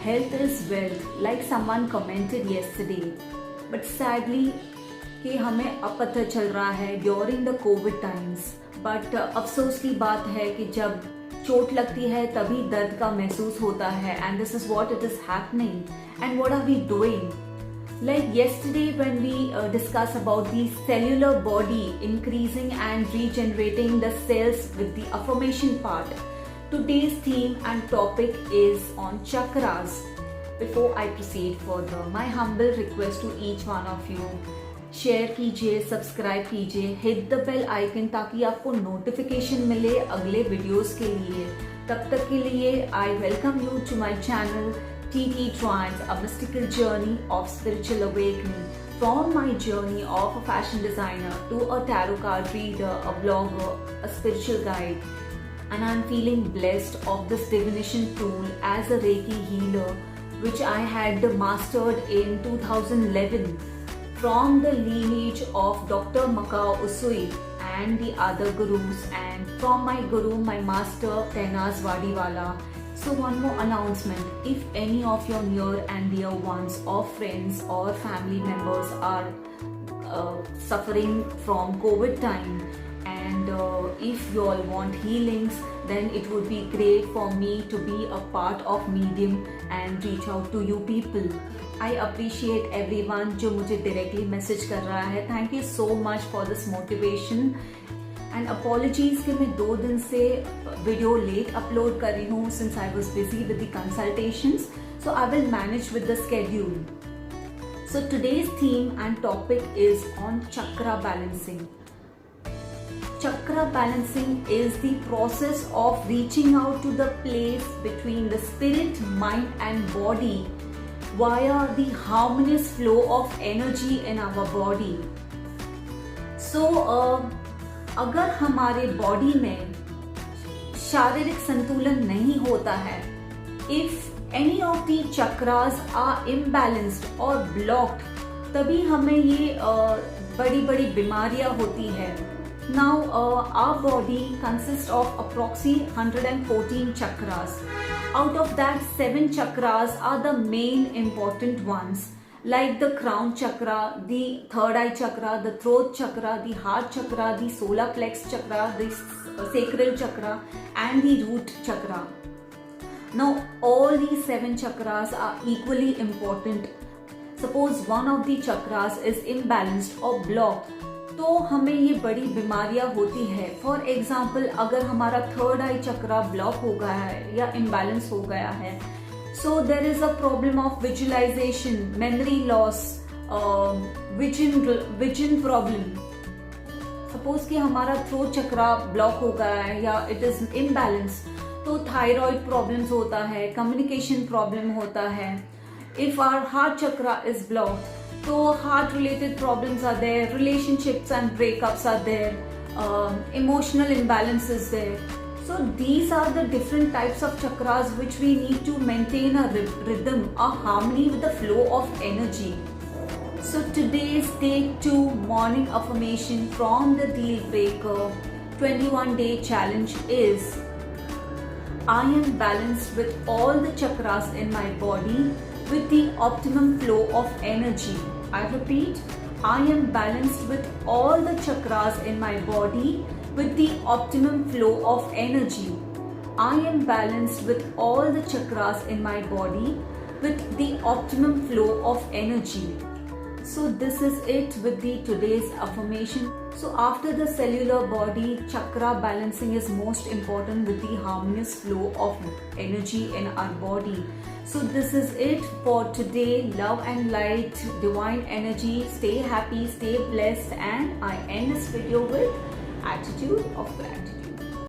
health is wealth, like someone commented yesterday. But sadly कि हमें अब पता चल रहा है during the Covid times. But अफसोस की बात है कि जब चोट लगती है तभी दर्द का महसूस होता है. And this is what it is happening. And what are we doing? Like yesterday when we discussed about the cellular body increasing and regenerating the cells with the affirmation part, today's theme and topic is on chakras. Before I proceed further, my humble request to each one of you, share कीजिए, subscribe कीजिए, hit the bell icon ताकि आपको notification मिले अगले videos के लिए. तब तक के लिए I welcome you to my channel TT Trines, a mystical journey of spiritual awakening. From my journey of a fashion designer to a tarot card reader, a blogger, a spiritual guide, and I'm feeling blessed of this divination tool as a Reiki healer, which I had mastered in 2011 from the lineage of Dr. Makao Usui and the other gurus, and from my guru, my master Tehnaz Wadiwala. So one more announcement, if any of your near and dear ones or friends or family members are suffering from COVID time, and if you all want healings, then it would be great for me to be a part of medium and reach out to you people. I appreciate everyone जो मुझे directly message कर रहा है. Thank you so much for this motivation. And apologies कि मैं 2 दिन से video late upload कर रही हूँ since I was busy with the consultations. So I will manage with the schedule. So today's theme and topic is on chakra balancing. Chakra balancing is the process of reaching out to the place between the spirit, mind and body via the harmonious flow of energy in our body. So अगर हमारे body में शारीरिक संतुलन नहीं होता है, if any of the chakras are imbalanced or blocked, तभी हमें ये बड़ी बड़ी बीमारियां होती है. Now our body consist of approx 114 chakras. Out of that 7 chakras are the main important ones, like the crown chakra, the third eye chakra, the throat chakra, the heart chakra, the solar plex chakra, the sacral chakra and the root chakra. Now all these 7 chakras are equally important. Suppose one of the chakras is imbalanced or blocked, तो हमें ये बड़ी बीमारियां होती है. For example, अगर हमारा third आई चक्रा block हो गया है या इम्बैलेंस हो गया है, so there is a problem of visualization, memory loss, vision problem. Suppose कि हमारा थ्रोट चक्रा ब्लॉक हो गया है या इट इज इम्बैलेंस, तो थायराइड प्रॉब्लम्स होता है, कम्युनिकेशन प्रॉब्लम होता है. If our heart chakra is blocked, तो heart related problems are there, relationships and breakups are there, emotional imbalance is there. So these are the different types of chakras which we need to maintain a rhythm, a harmony with the flow of energy. So today's day 2 morning affirmation from the Deal Breaker 21-day challenge is, I am balanced with all the chakras in my body with the optimum flow of energy. I repeat, I am balanced with all the chakras in my body with the optimum flow of energy. I am balanced with all the chakras in my body with the optimum flow of energy. So this is it with the today's affirmation. So after the cellular body, chakra balancing is most important with the harmonious flow of energy in our body. So this is it for today. Love and light, divine energy. Stay happy, stay blessed, and I end this video with attitude of gratitude.